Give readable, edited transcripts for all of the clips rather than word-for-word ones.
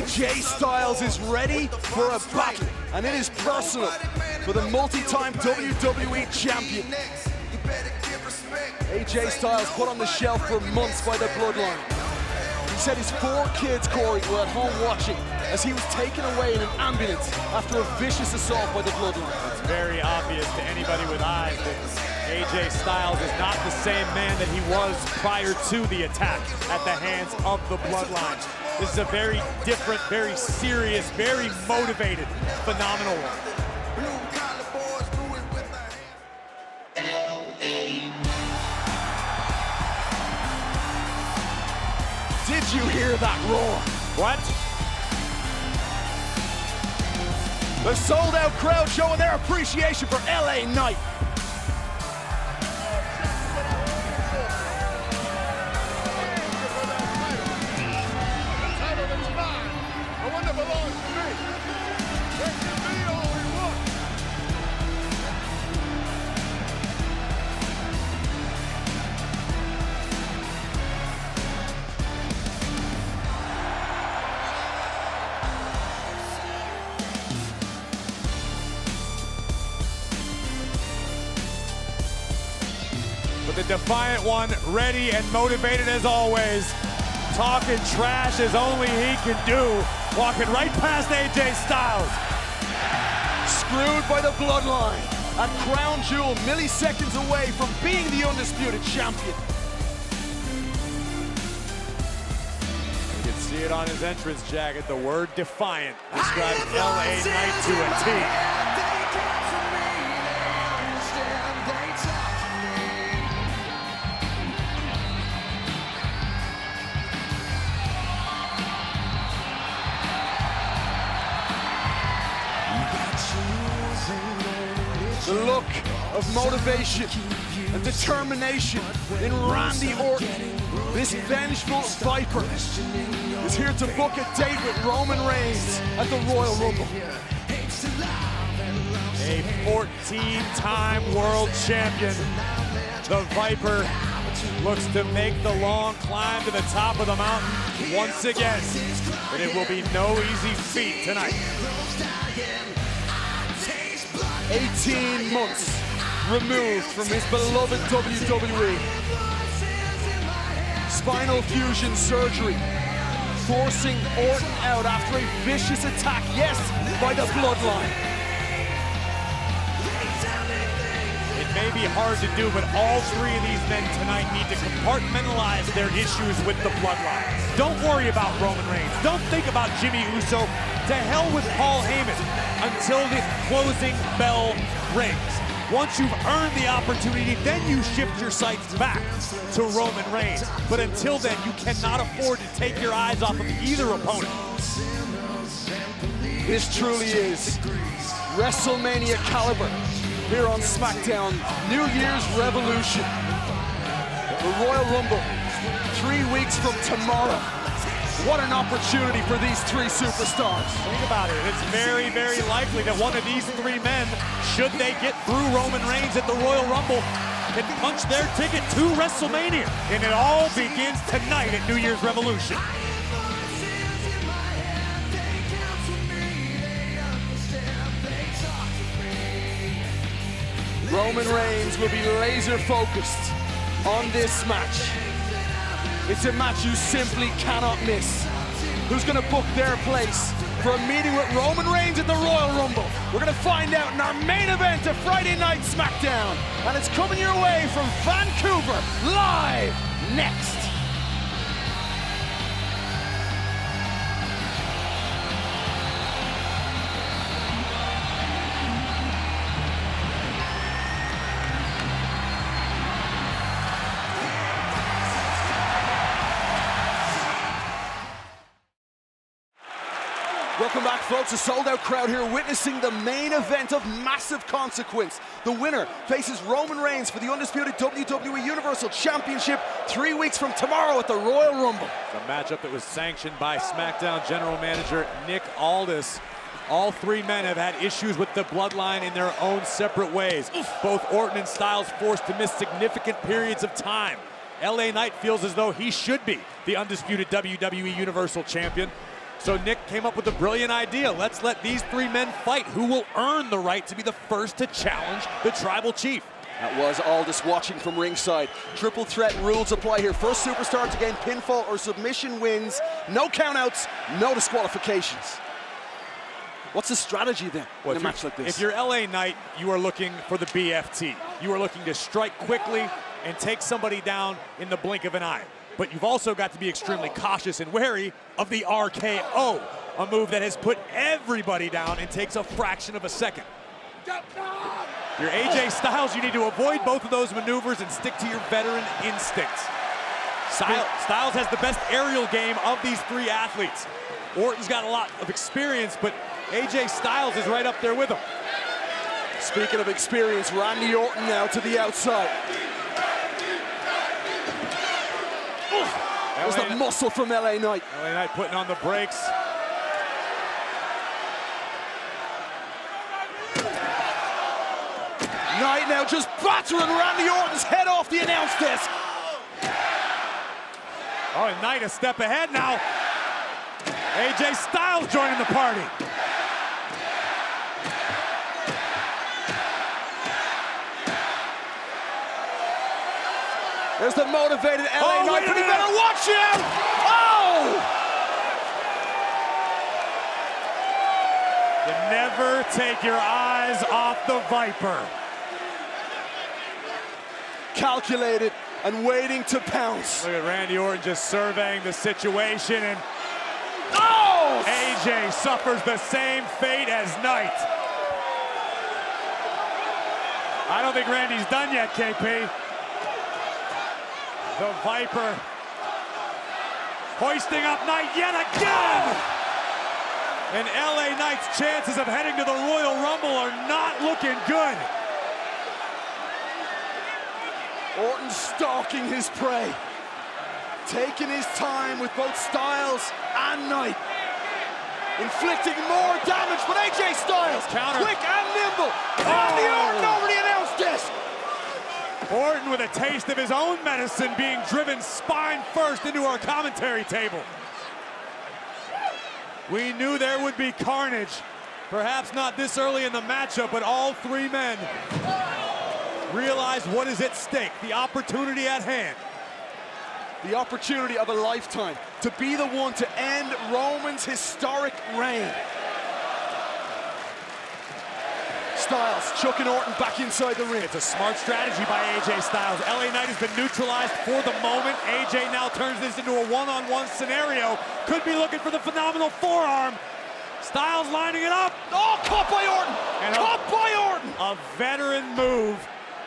AJ Styles is ready for a battle, and it is personal for the multi-time WWE champion. AJ Styles put on the shelf for months by the Bloodline. He said his 4 kids, Corey, were at home watching as he was taken away in an ambulance after a vicious assault by the Bloodline. It's very obvious to anybody with eyes that AJ Styles is not the same man that he was prior to the attack at the hands of the Bloodline. This is a very different, very serious, very motivated, phenomenal one. Did you hear that roar? What? The sold-out crowd showing their appreciation for LA Knight. But the Defiant One, ready and motivated as always, talking trash as only he can do, walking right past AJ Styles. Screwed by the Bloodline, a crown jewel milliseconds away from being the undisputed champion. You can see it on his entrance jacket, the word Defiant describes LA Knight to a T. The look of motivation and determination in Randy Orton. This vengeful Viper is here to book a date with Roman Reigns at the Royal Rumble. A 14-time world champion. The Viper looks to make the long climb to the top of the mountain once again. But it will be no easy feat tonight. 18 months removed from his beloved WWE. Spinal fusion surgery, forcing Orton out after a vicious attack, yes, by the Bloodline. It may be hard to do, but all 3 of these men tonight need to compartmentalize their issues with the Bloodline. Don't worry about Roman Reigns. Don't think about Jimmy Uso. To hell with Paul Heyman until the closing bell rings. Once you've earned the opportunity, then you shift your sights back to Roman Reigns. But until then, you cannot afford to take your eyes off of either opponent. This truly is WrestleMania caliber here on SmackDown, New Year's Revolution. The Royal Rumble, 3 weeks from tomorrow. What an opportunity for these 3 superstars. Think about it. It's very, very likely that one of these 3 men, should they get through Roman Reigns at the Royal Rumble, can punch their ticket to WrestleMania. And it all begins tonight at New Year's Revolution. Roman Reigns will be laser focused on this match. It's a match you simply cannot miss. Who's gonna book their place for a meeting with Roman Reigns at the Royal Rumble? We're gonna find out in our main event of Friday Night SmackDown. And it's coming your way from Vancouver, live next. Welcome back, folks. A sold-out crowd here witnessing the main event of massive consequence. The winner faces Roman Reigns for the undisputed WWE Universal Championship 3 weeks from tomorrow at the Royal Rumble. It's a matchup that was sanctioned by SmackDown General Manager Nick Aldis. All 3 men have had issues with the Bloodline in their own separate ways. Both Orton and Styles forced to miss significant periods of time. LA Knight feels as though he should be the undisputed WWE Universal Champion. So Nick came up with a brilliant idea. Let's let these three men fight. Who will earn the right to be the first to challenge the tribal chief? That was Aldis watching from ringside. Triple threat rules apply here. First superstar to gain pinfall or submission wins. No countouts, no disqualifications. What's the strategy then in a match like this? If you're LA Knight, you are looking for the BFT. You are looking to strike quickly and take somebody down in the blink of an eye. But you've also got to be extremely cautious and wary of the RKO, a move that has put everybody down and takes a fraction of a second. You're AJ Styles, you need to avoid both of those maneuvers and stick to your veteran instincts. Styles has the best aerial game of these three athletes. Orton's got a lot of experience, but AJ Styles is right up there with him. Speaking of experience, Randy Orton now to the outside. There's the muscle from LA Knight. LA Knight putting on the brakes. Knight now just battering Randy Orton's head off the announce desk. Oh, and Knight a step ahead now. AJ Styles joining the party. There's the motivated LA Knight, but he better watch out! Oh! You never take your eyes off the Viper. Calculated and waiting to pounce. Look at Randy Orton just surveying the situation, and oh! AJ suffers the same fate as Knight. I don't think Randy's done yet, KP. The Viper hoisting up Knight yet again! And LA Knight's chances of heading to the Royal Rumble are not looking good. Orton stalking his prey. Taking his time with both Styles and Knight. Inflicting more damage, but AJ Styles, quick and nimble. Randy Orton over the announce desk. Orton with a taste of his own medicine, being driven spine first into our commentary table. We knew there would be carnage. Perhaps not this early in the matchup, but all three men realize what is at stake, the opportunity at hand. The opportunity of a lifetime to be the one to end Roman's historic reign. Styles chucking Orton back inside the ring. It's a smart strategy by AJ Styles. LA Knight has been neutralized for the moment. AJ now turns this into a one-on-one scenario. Could be looking for the phenomenal forearm. Styles lining it up. Oh, caught by Orton! And caught by Orton! A veteran move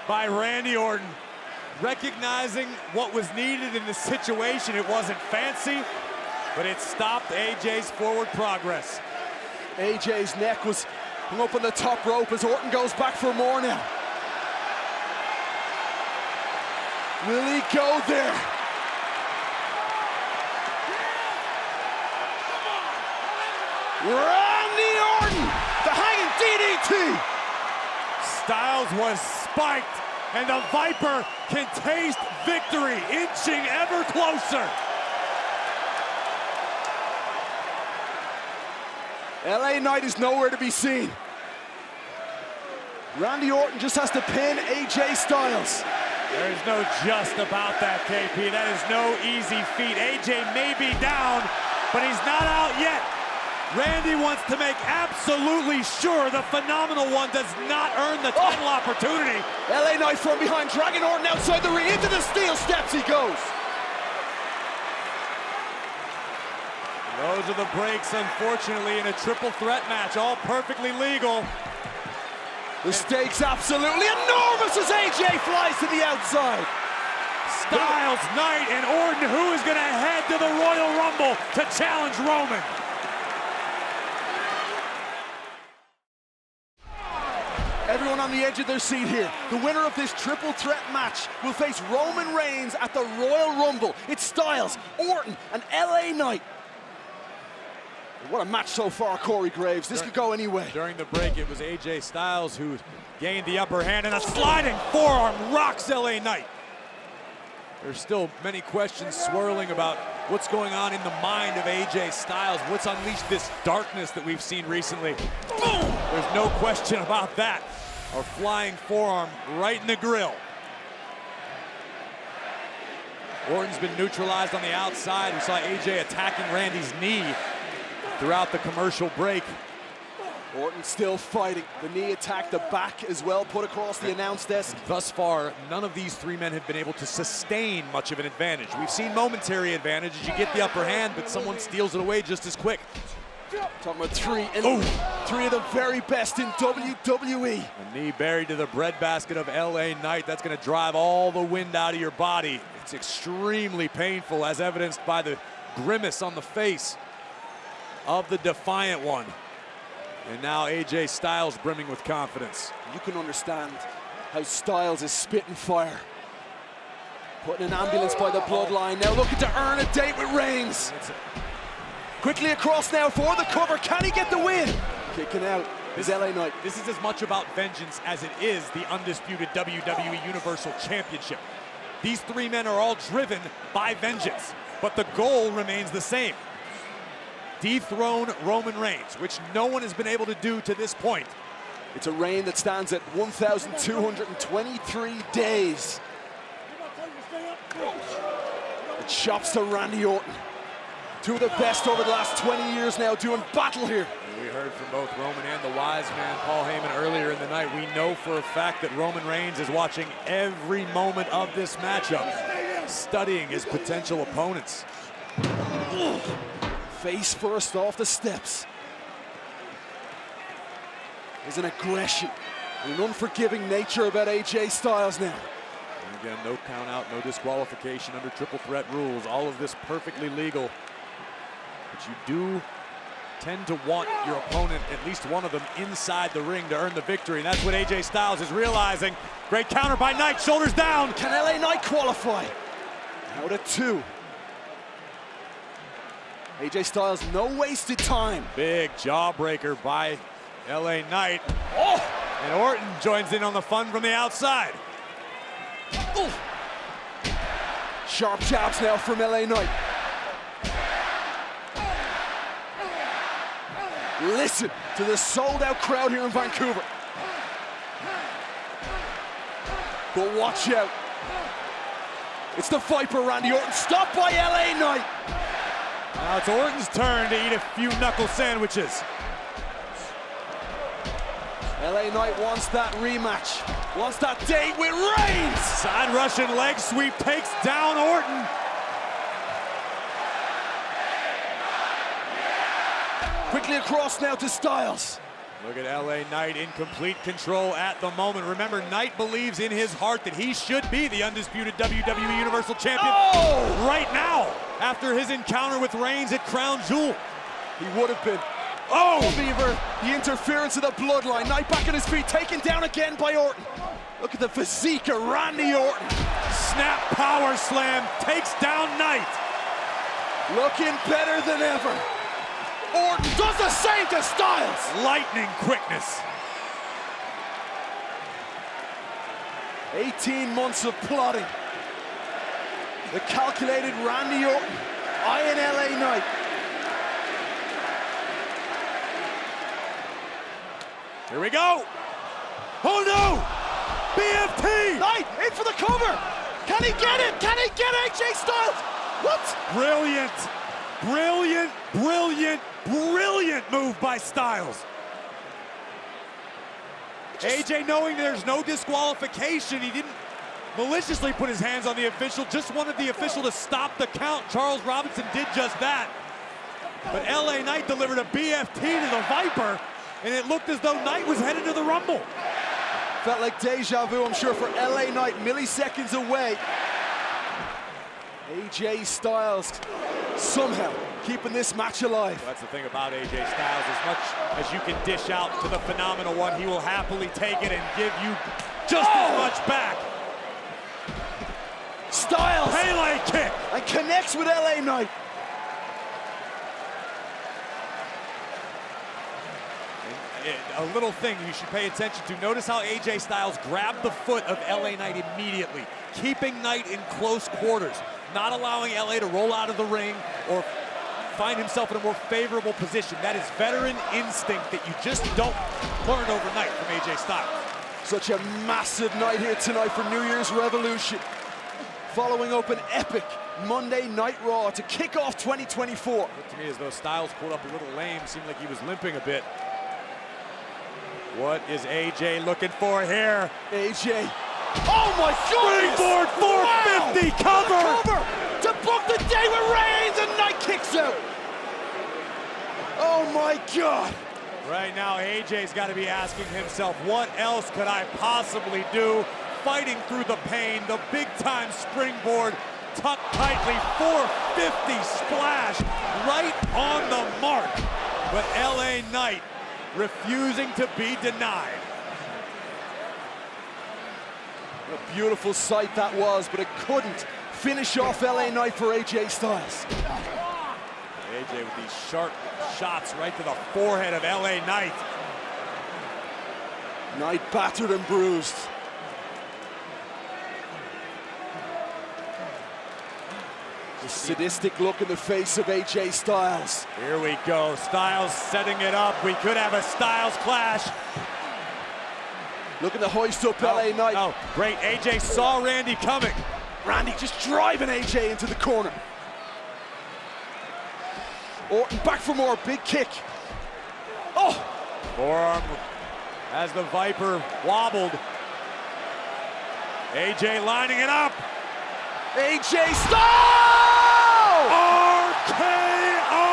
by Randy Orton. Recognizing what was needed in the situation. It wasn't fancy, but it stopped AJ's forward progress. AJ's neck was hung up on the top rope as Orton goes back for more now. Will he go there? Randy Orton, the hanging DDT. Styles was spiked, and the Viper can taste victory, inching ever closer. LA Knight is nowhere to be seen. Randy Orton just has to pin AJ Styles. There's no just about that, KP. That is no easy feat. AJ may be down, but he's not out yet. Randy wants to make absolutely sure the phenomenal one does not earn the title opportunity. LA Knight from behind, dragging Orton outside the ring. Into the steel steps he goes. Those are the breaks, unfortunately, in a triple threat match, all perfectly legal. The stakes absolutely enormous as AJ flies to the outside. Styles, Knight, and Orton, who is going to head to the Royal Rumble to challenge Roman? Everyone on the edge of their seat here. The winner of this triple threat match will face Roman Reigns at the Royal Rumble. It's Styles, Orton, and LA Knight. What a match so far, Corey Graves. This could go any way. During the break, it was AJ Styles who gained the upper hand, and a sliding forearm rocks LA Knight. There's still many questions swirling about what's going on in the mind of AJ Styles. What's unleashed this darkness that we've seen recently? Boom! There's no question about that. A flying forearm right in the grill. Orton's been neutralized on the outside. We saw AJ attacking Randy's knee throughout the commercial break. Orton still fighting. The knee attack, the back as well, put across the announce desk. Thus far, none of these three men have been able to sustain much of an advantage. We've seen momentary advantages. You get the upper hand, but someone steals it away just as quick. Talking about three of the very best in WWE. A knee buried to the breadbasket of LA Knight. That's going to drive all the wind out of your body. It's extremely painful, as evidenced by the grimace on the face of the Defiant One. And now AJ Styles brimming with confidence. You can understand how Styles is spitting fire. Putting an ambulance by the Bloodline. Now looking to earn a date with Reigns. Quickly across now for the cover. Can he get the win? Kicking out is LA Knight. This is as much about vengeance as it is the undisputed WWE Universal Championship. These three men are all driven by vengeance, but the goal remains the same. Dethrone Roman Reigns, which no one has been able to do to this point. It's a reign that stands at 1,223 days. It chops to Randy Orton. Two of the best over the last 20 years now doing battle here. We heard from both Roman and the wise man, Paul Heyman, earlier in the night. We know for a fact that Roman Reigns is watching every moment of this matchup, studying his potential opponents. Face first off the steps. There's an aggression and an unforgiving nature about AJ Styles now. And again, no count out, no disqualification under triple threat rules. All of this perfectly legal. But you do tend to want your opponent, at least one of them, inside the ring to earn the victory. And that's what AJ Styles is realizing. Great counter by Knight, shoulders down. Can LA Knight qualify? Out of two. AJ Styles, no wasted time. Big jawbreaker by LA Knight. Oh! And Orton joins in on the fun from the outside. Ooh. Sharp jabs now from LA Knight. Listen to the sold-out crowd here in Vancouver. But watch out. It's the Viper, Randy Orton, stopped by LA Knight. Now it's Orton's turn to eat a few knuckle sandwiches. LA Knight wants that rematch, wants that date with Reigns. Side Russian leg sweep takes down Orton. Quickly across now to Styles. Look at LA Knight in complete control at the moment. Remember, Knight believes in his heart that he should be the undisputed WWE Universal Champion right now, after his encounter with Reigns at Crown Jewel. He would have been. Oh! Beaver, the interference of the Bloodline. Knight back on his feet, taken down again by Orton. Look at the physique of Randy Orton. Snap power slam takes down Knight. Looking better than ever. Orton does the same to Styles. Lightning quickness. 18 months of plotting. The calculated Randy Orton eyeing LA Knight. Here we go. Oh no! BFT! Knight in for the cover. Can he get it? Can he get AJ Styles? What? Brilliant, brilliant, brilliant, brilliant move by Styles. AJ, knowing there's no disqualification, he didn't maliciously put his hands on the official, just wanted the official to stop the count. Charles Robinson did just that. But LA Knight delivered a BFT to the Viper, and it looked as though Knight was headed to the Rumble. Felt like deja vu, I'm sure, for LA Knight, milliseconds away. AJ Styles somehow keeping this match alive. Well, that's the thing about AJ Styles. As much as you can dish out to the Phenomenal One, he will happily take it and give you just as much back. Styles! Pele kick! And connects with LA Knight. a little thing you should pay attention to. Notice how AJ Styles grabbed the foot of LA Knight immediately, keeping Knight in close quarters, not allowing LA to roll out of the ring or find himself in a more favorable position. That is veteran instinct that you just don't learn overnight from AJ Styles. Such a massive night here tonight for New Year's Revolution. Following up an epic Monday Night Raw to kick off 2024. Looked to me as though Styles pulled up a little lame. Seemed like he was limping a bit. What is AJ looking for here? AJ. Oh my God! Springboard 450 wow. cover! To book the day with Reigns, and Knight kicks out. Oh my God! Right now, AJ's got to be asking himself, what else could I possibly do? Fighting through the pain, the big-time springboard, tucked tightly, 450 splash, right on the mark. But LA Knight refusing to be denied. What a beautiful sight that was, but it couldn't finish off LA Knight for AJ Styles. AJ with these sharp shots right to the forehead of LA Knight. Knight battered and bruised. The sadistic look in the face of AJ Styles. Here we go, Styles setting it up. We could have a Styles clash. Looking to hoist up LA Knight. Oh, great, AJ saw Randy coming. Randy just driving AJ into the corner. Orton back for more, big kick. Oh! Forearm as the Viper wobbled. AJ lining it up. AJ Styles! RKO!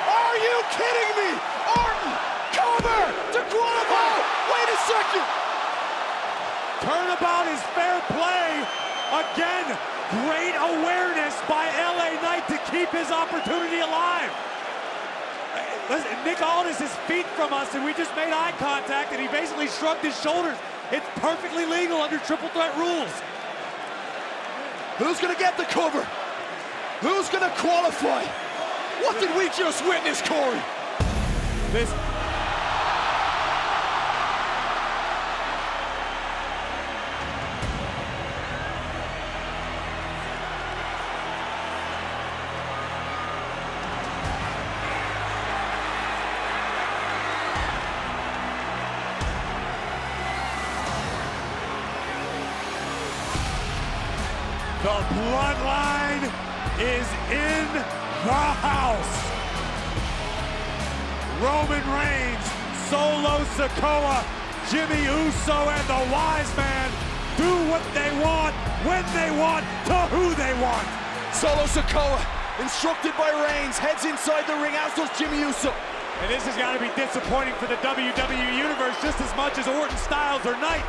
Are you kidding me? Orton, cover to qualify. Wait a second. Turnabout is fair play. Again, great awareness by LA Knight to keep his opportunity alive. Listen, Nick Aldis is feet from us, and we just made eye contact, and he basically shrugged his shoulders. It's perfectly legal under triple threat rules. Who's gonna get the cover? Who's gonna qualify? What did we just witness, Corey? This. The Bloodline is in the house. Roman Reigns, Solo Sikoa, Jimmy Uso, and the Wise Man do what they want, when they want, to who they want. Solo Sikoa, instructed by Reigns, heads inside the ring, as does Jimmy Uso. And this has got to be disappointing for the WWE Universe just as much as Orton, Styles, or Knight.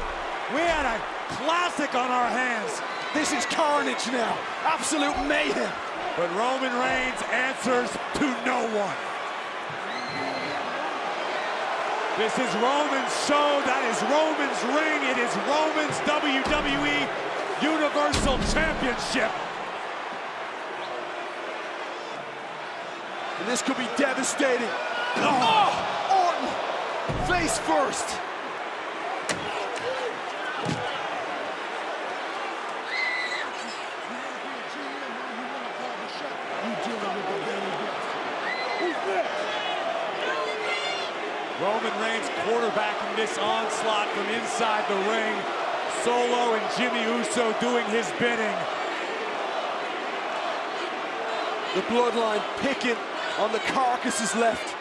We had a classic on our hands. This is carnage now, absolute mayhem. But Roman Reigns answers to no one. This is Roman's show, that is Roman's ring, it is Roman's WWE Universal Championship. And this could be devastating. Oh, Orton, face first. Roman Reigns quarterbacking this onslaught from inside the ring. Solo and Jimmy Uso doing his bidding. The Bloodline picking on the carcasses left.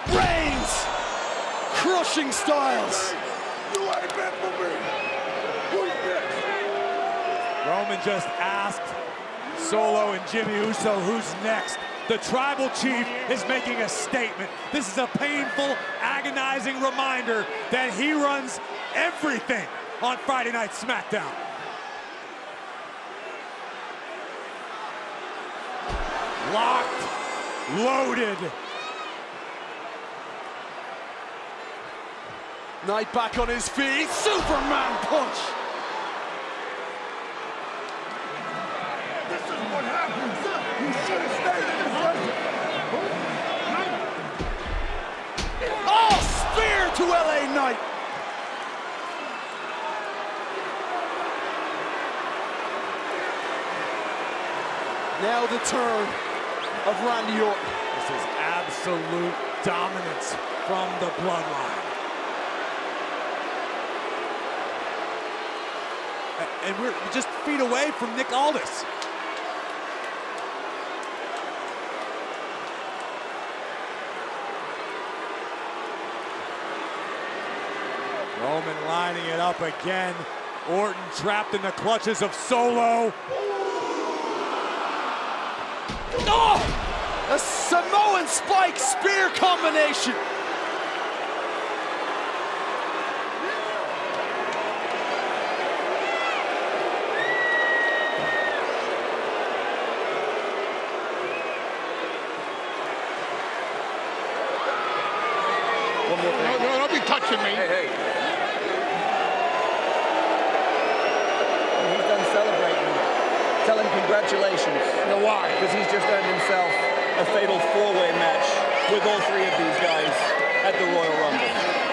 Reigns crushing Styles. Roman just asked Solo and Jimmy Uso who's next. The Tribal Chief is making a statement. This is a painful, agonizing reminder that he runs everything on Friday Night SmackDown. Locked, loaded. Knight back on his feet. Superman punch. This is what happens. You should have stayed in this ring. Oh, spear to LA Knight. Now the turn of Randy Orton. This is absolute dominance from the Bloodline. And we're just feet away from Nick Aldis. Roman lining it up again. Orton trapped in the clutches of Solo. Oh! A Samoan spike spear combination. One more thing. No, don't be touching me. Hey. He's done celebrating. Tell him congratulations. You know why? Because he's just earned himself a fatal four-way match with all three of these guys at the Royal Rumble.